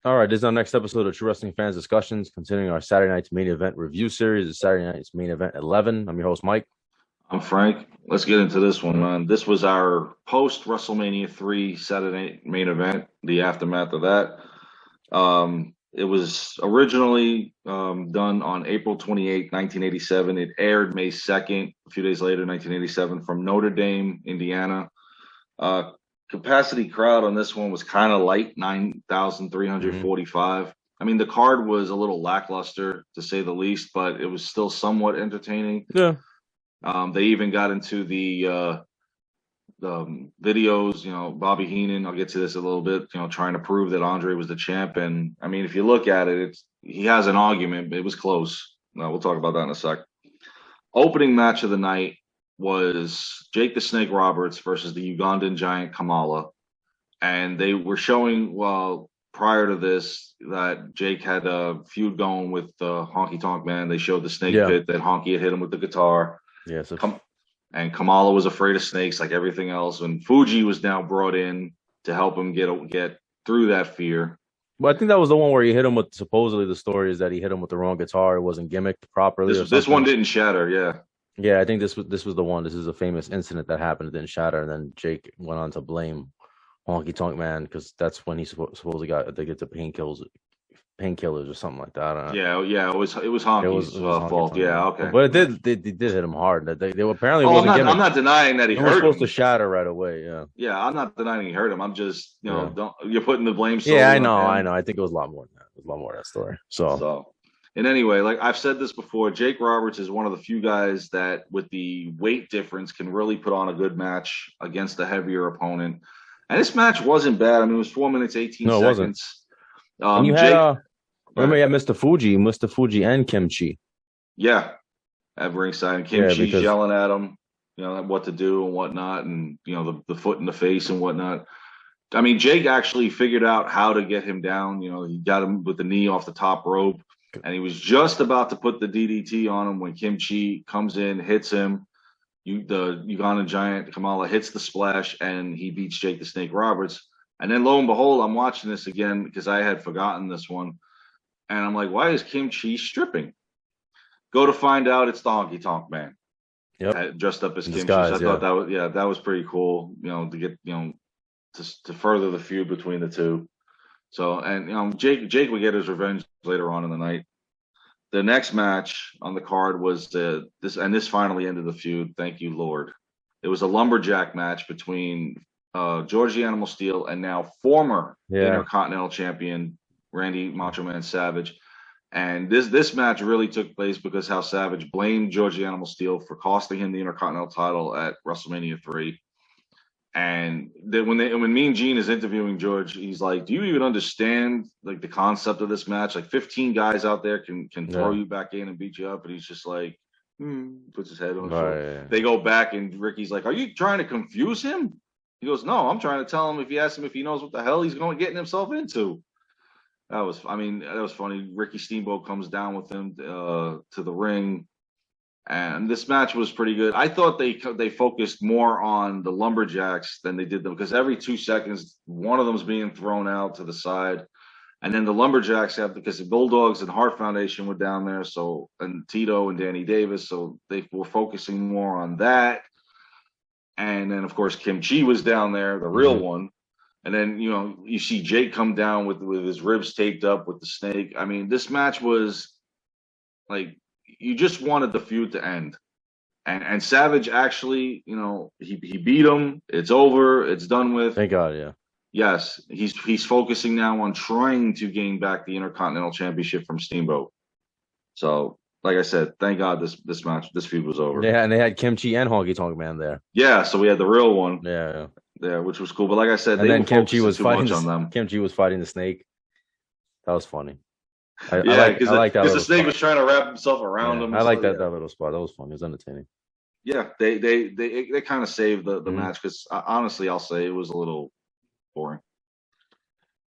All right, this is our next episode of True Wrestling Fans Discussions, continuing our Saturday night's main event review series. It's Saturday night's main event 11. I'm your host, Mike. I'm Frank. Let's get into this one, man. This was our post WrestleMania 3 Saturday main event, the aftermath of that. It was originally done on April 28th, 1987. It aired May 2nd, a few days later, 1987, from Notre Dame, Indiana. Uh, Capacity crowd on this one was kind of light, Hmm. 9,345. I mean, the card was a little lackluster, to say the least, but it was still somewhat entertaining. Yeah. They even got into videos, Bobby Heenan. I'll get to this a little bit. Trying to prove that Andre was the champ. And I mean, if you look at it, he has an argument. It was close. We'll talk about that in a sec. Opening match of the night was Jake the Snake Roberts versus the Ugandan Giant Kamala, and they were showing prior to this that Jake had a feud going with Honky Tonk Man. They showed the snake Yeah. pit that Honky had hit him with the guitar. Yeah. So, And Kamala was afraid of snakes like everything else. And Fuji was now brought in to help him get through that fear. I think that was the one where he hit him with supposedly the story is that he hit him with the wrong guitar. It wasn't gimmicked properly or This one something. didn't shatter, yeah. Yeah, I think this was the one. This is a famous incident that happened. It didn't shatter, and then Jake went on to blame Honky Tonk Man because that's when he supposedly got they get the painkillers or something like that. I don't know. Yeah. It was It Honky's was Honky fault. Tonk Yeah, Man, okay. but they did hit him hard. They were apparently it Oh, wasn't I'm gimmicked. not denying that he It was hurt supposed to him. shatter right away. Yeah, Yeah, I'm not denying he hurt him. I'm just, yeah, don't you're putting the blame yeah. I solely on know, I him. know. I think it was a lot more than that. It was a lot more of that story. So So, and anyway, like I've said this before, Jake Roberts is one of the few guys that, with the weight difference, can really put on a good match against a heavier opponent. And this match wasn't bad. I mean, it was 4 minutes, 18 no, it wasn't. seconds. And you had Jake, go remember ahead. you had Mr. Fuji, and Kimchi. Yeah, at ringside, and Kim Yeah, Chi's because yelling at him, what to do and whatnot, and the foot in the face and whatnot. I mean, Jake actually figured out how to get him down. He got him with the knee off the top rope, and he was just about to put the DDT on him when Kim Chi comes in, hits him. The Ugandan Giant Kamala hits the splash, and he beats Jake the Snake Roberts. And then lo and behold, I'm watching this again because I had forgotten this one, and I'm like, why is Kim Chi stripping? Go to find out, it's the Honky Tonk Man yep, dressed up as in Kim Chi. So disguise. I thought Yeah, that was pretty cool. To get to further the feud between the two. So, and Jake would get his revenge later on in the night. The next match on the card was this finally ended the feud. Thank you, Lord. It was a lumberjack match between George Animal Steel and now former yeah. Intercontinental Champion Randy Macho Man Savage. And this match really took place because how Savage blamed George Animal Steel for costing him the Intercontinental title at WrestleMania 3. And then when Mean Gene is interviewing George, he's like, "Do you even understand like the concept of this match? Like 15 guys out there can throw Yeah. you back in and beat you up." And he's just like, puts his head on his shoulder. Right. They go back and Ricky's like, "Are you trying to confuse him?" He goes, "No, I'm trying to tell him if you ask him if he knows what the hell he's going getting himself into." That was funny. Ricky Steamboat comes down with him to the ring. And this match was pretty good. I thought they focused more on the lumberjacks than they did them because every 2 seconds one of them's being thrown out to the side, and then the lumberjacks have because the Bulldogs and Hart Foundation were down there, so and Tito and Danny Davis, so they were focusing more on that. And then of course Kim Chi was down there, the real Hmm. one. And then you see Jake come down with his ribs taped up with the snake. I mean, this match was like you just wanted the feud to end. And Savage actually, he beat him. It's over. It's done with. Thank God. Yeah. Yes, he's focusing now on trying to gain back the Intercontinental Championship from Steamboat. So, like I said, thank God this feud was over. And they had Kimchi and Honky Tonk Man there. Yeah, so we had the real one Yeah. Yeah. there, which was cool. But like I said, And they then were focusing too much on them. Kimchi was fighting the snake. That was funny. Yeah, I like that because the little snake spot. was trying to wrap himself around Yeah, him. I And like so, that yeah, that little spot. That was funny. It was entertaining. yeah, they kind of saved the Hmm. match because honestly, I'll say it was a little boring.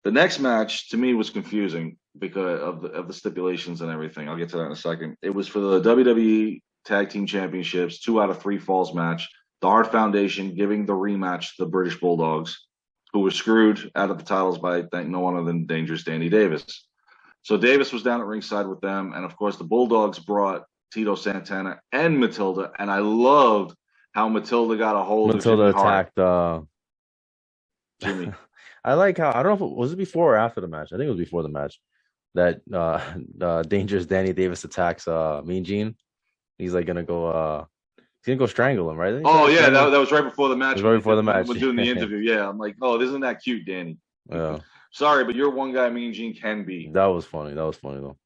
The next match to me was confusing because of the stipulations and everything. I'll get to that in a second. It was for the WWE Tag Team Championships, 2 out of 3 falls match. The Hart Foundation giving the rematch to the British Bulldogs. who were screwed out of the titles by no one other than Dangerous Danny Davis. So Davis was down at ringside with them, and of course the Bulldogs brought Tito Santana and Matilda, and I loved how Matilda got a hold of Jimmy attacked Jimmy. I like how, I don't know if it was before or after the match. I think it was before the match that Dangerous Danny Davis attacks Mean Gene. He's like gonna go he's gonna go strangle him, right? Oh yeah, that was right before the match. It was right before the match. We're doing the interview. Yeah, I'm like, oh, isn't that cute, Danny? Yeah. Sorry, but you're one guy Mean Gene can be. That was funny. That was funny though.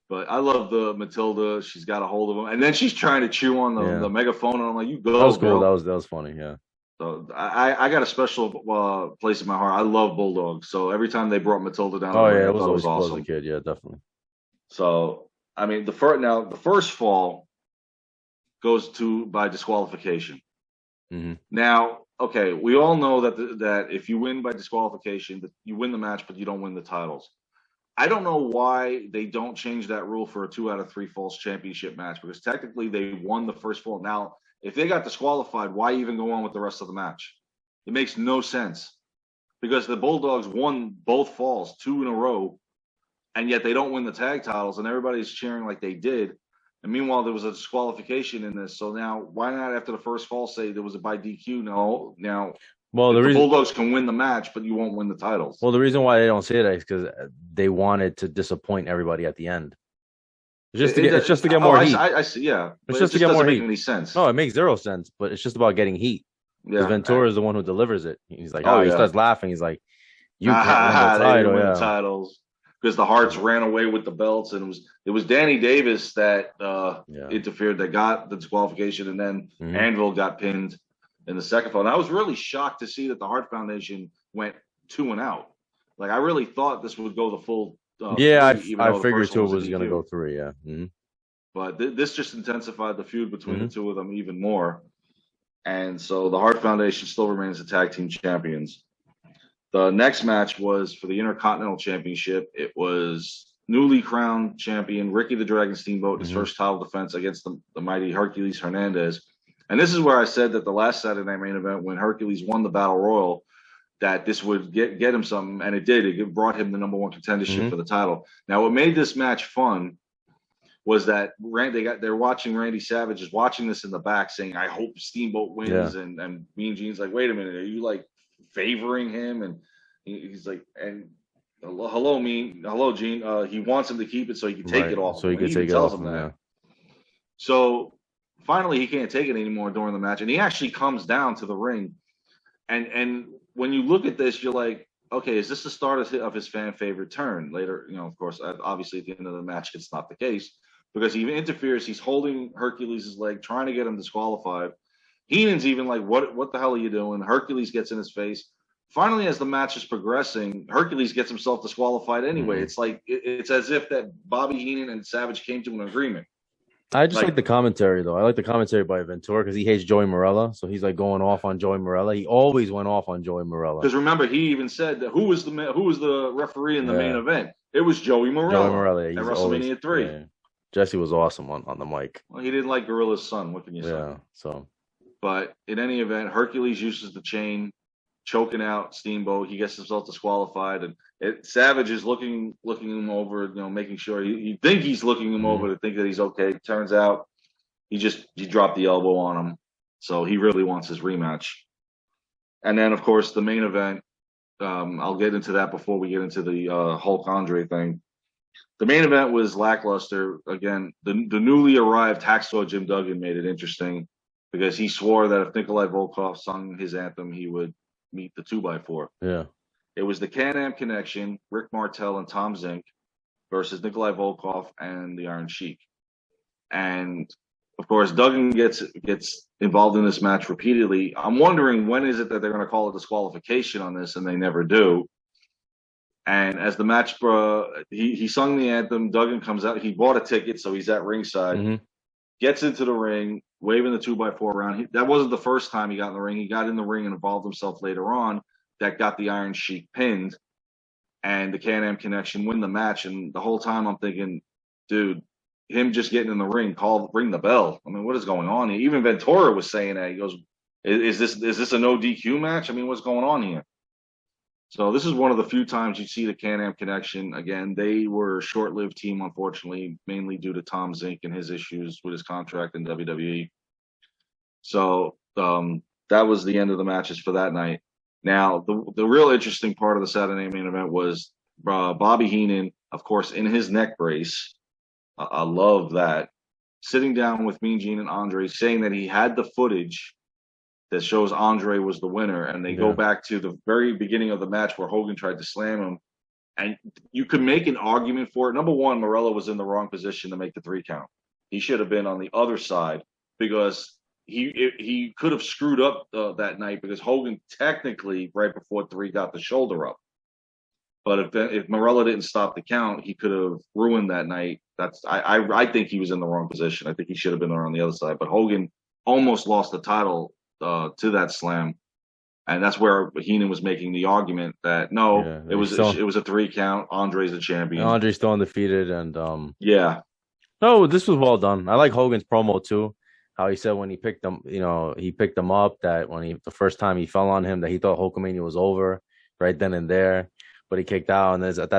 But I love the Matilda. She's got a hold of him, and then she's trying to chew on the megaphone, and I'm like, "You go." That was cool. Girl. That was funny. Yeah. So I got a special place in my heart. I love Bulldogs. So every time they brought Matilda down, it was always awesome. As a kid. Yeah, definitely. So I mean, the first fall goes to by disqualification. Mm-hmm. Now, okay, we all know that if you win by disqualification, that you win the match, but you don't win the titles. I don't know why they don't change that rule for a 2 out of 3 falls championship match, because technically they won the first fall. Now, if they got disqualified, why even go on with the rest of the match? It makes no sense, because the Bulldogs won both falls 2 in a row, and yet they don't win the tag titles, and everybody's cheering like they did. And meanwhile, there was a disqualification in this. So now, why not after the first fall say there was a by DQ? Now. Well, the Bulldogs can win the match, but you won't win the titles. Well, the reason why they don't say that is because they wanted to disappoint everybody at the end. It's just to get more heat. I see. Yeah, it's just to get more heat. Make any sense? No, it makes zero sense. But it's just about getting heat. Yeah, Ventura is the one who delivers it. He's like, he starts laughing. He's like, "You can't win the titles." Because the Hearts ran away with the belts, and it was Danny Davis that interfered, that got the disqualification, and then Anvil got pinned in the second fall. And I was really shocked to see that the Hart Foundation went 2 and out. Like, I really thought this would go the full. I figured 2 was going to go 3. Yeah, but this just intensified the feud between the two of them even more. And so the Hart Foundation still remains the tag team champions. The next match was for the Intercontinental Championship. It was newly crowned champion Ricky the Dragon Steamboat, his first title defense against the mighty Hercules Hernandez. And this is where I said that the last Saturday Night Main Event, when Hercules won the Battle Royal, that this would get him something, and it did. It brought him the #1 contendership for the title. Now, what made this match fun was that they're watching Randy Savage is watching this in the back, saying, "I hope Steamboat wins," and Mean Gene's like, "Wait a minute, are you like favoring him?" And he's like, "And hello, Gene. He wants him to keep it so he can take it off." So he can take it off. Yeah. So finally, he can't take it anymore during the match, and he actually comes down to the ring. And when you look at this, you're like, okay, is this the start of his fan favorite turn? Later, of course, obviously at the end of the match, it's not the case, because he interferes. He's holding Hercules' leg, trying to get him disqualified. Heenan's even like, what the hell are you doing? Hercules gets in his face. Finally, as the match is progressing, Hercules gets himself disqualified anyway. It's like, it's as if that Bobby Heenan and Savage came to an agreement. I just like the commentary, though. I like the commentary by Ventura because he hates Joey Morella. So he's like going off on Joey Morella. He always went off on Joey Morella. Because remember, he even said that who was the referee in the main event? It was Joey Morella. Joey Morella at WrestleMania 3. Yeah. Jesse was awesome on the mic. Well, he didn't like Gorilla's son. What can you say? Yeah. So. But in any event, Hercules uses the chain, choking out Steamboat. He gets himself disqualified, and Savage is looking him over, making sure you think he's looking him over to think that he's okay. Turns out he dropped the elbow on him, so he really wants his rematch. And then, of course, the main event. I'll get into that before we get into the Hulk Andre thing. The main event was lackluster. Again, the newly arrived Hacksaw Jim Duggan made it interesting because he swore that if Nikolai Volkov sung his anthem, he would meet the 2x4. Yeah. It was the Can-Am Connection, Rick Martel and Tom Zink versus Nikolai Volkov and the Iron Sheik. And of course, Duggan gets involved in this match repeatedly. I'm wondering when is it that they're going to call a disqualification on this, and they never do. And as the match, he sung the anthem. Duggan comes out. He bought a ticket, so he's at ringside. Gets into the ring, waving the 2x4 around. That wasn't the first time he got in the ring. He got in the ring and involved himself later on. That got the Iron Sheik pinned, and the Can-Am Connection win the match. And the whole time I'm thinking, dude, him just getting in the ring, ring the bell. I mean, what is going on here? Even Ventura was saying that. He goes, "Is this a no DQ match? I mean, what's going on here?" So this is one of the few times you see the Can-Am connection. Again, they were a short-lived team, unfortunately, mainly due to Tom Zink and his issues with his contract in WWE. So that was the end of the matches for that night. Now, the real interesting part of the Saturday main event was Bobby Heenan, of course, in his neck brace. I love that. Sitting down with Mean Gene and Andre, saying that he had the footage that shows Andre was the winner, and they go back to the very beginning of the match where Hogan tried to slam him, and you could make an argument for it. Number one, Morello was in the wrong position to make the 3 count. He should have been on the other side because he could have screwed up that night because Hogan technically right before 3 got the shoulder up. But if Morello didn't stop the count, he could have ruined that night. I think he was in the wrong position. I think he should have been on the other side. But Hogan almost lost the title to that slam, and that's where Heenan was making the argument that it was a 3 count. Andre's the champion. Andre's still undefeated, and no, this was well done. I like Hogan's promo too. How he said when he picked him, he picked him up, that when the first time he fell on him, that he thought Hulkamania was over right then and there, but he kicked out, and there's at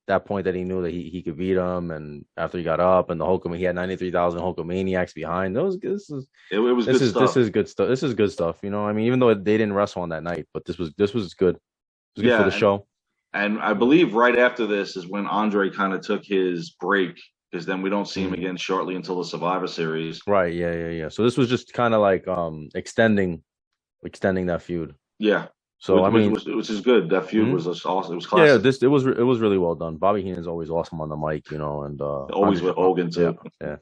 that point that he knew that he could beat him, and after he got up, and he had 93,000 Hulkamaniacs behind. This is good stuff. This is good stuff. I mean, even though they didn't wrestle on that night, but this was good. It was good for the show. And I believe right after this is when Andre kind of took his break, because then we don't see him again shortly until the Survivor Series. Right. Yeah. So this was just kind of like extending that feud. Yeah. So which is good. That feud was awesome. It was classic. Yeah, it was really well done. Bobby Heenan's always awesome on the mic, and always with Hogan too. Yeah.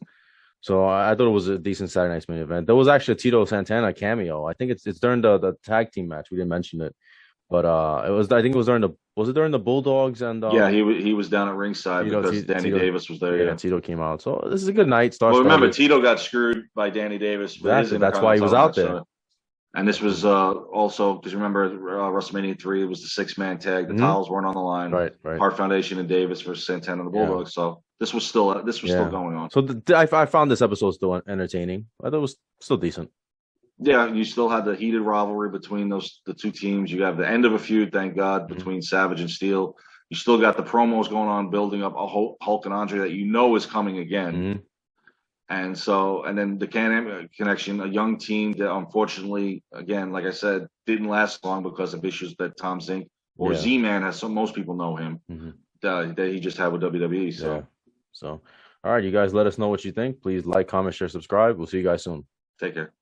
So I thought it was a decent Saturday night's main event. There was actually a Tito Santana cameo. I think it's during the tag team match. We didn't mention it, but I think it was during the Bulldogs and he was down at ringside because Danny Davis was there. Yeah, Tito came out. So this is a good night. Remember, Tito got screwed by Danny Davis. Exactly. That's why he was out there. And this was also because remember WrestleMania 3, it was the 6-man tag. The titles weren't on the line. Right. Hart Foundation and Davis versus Santana and the Bulldogs. So this was still going on. So I found this episode still entertaining. I thought it was still decent. Yeah, you still had the heated rivalry between the two teams. You have the end of a feud, thank God, between Savage and Steel. You still got the promos going on, building up a Hulk and Andre that is coming again. And then the Can-Am connection, a young team that unfortunately, again, like I said, didn't last long because of issues that Tom Zink or Z-Man has. Most people know him that he just had with WWE. So, all right, you guys, let us know what you think. Please like, comment, share, subscribe. We'll see you guys soon. Take care.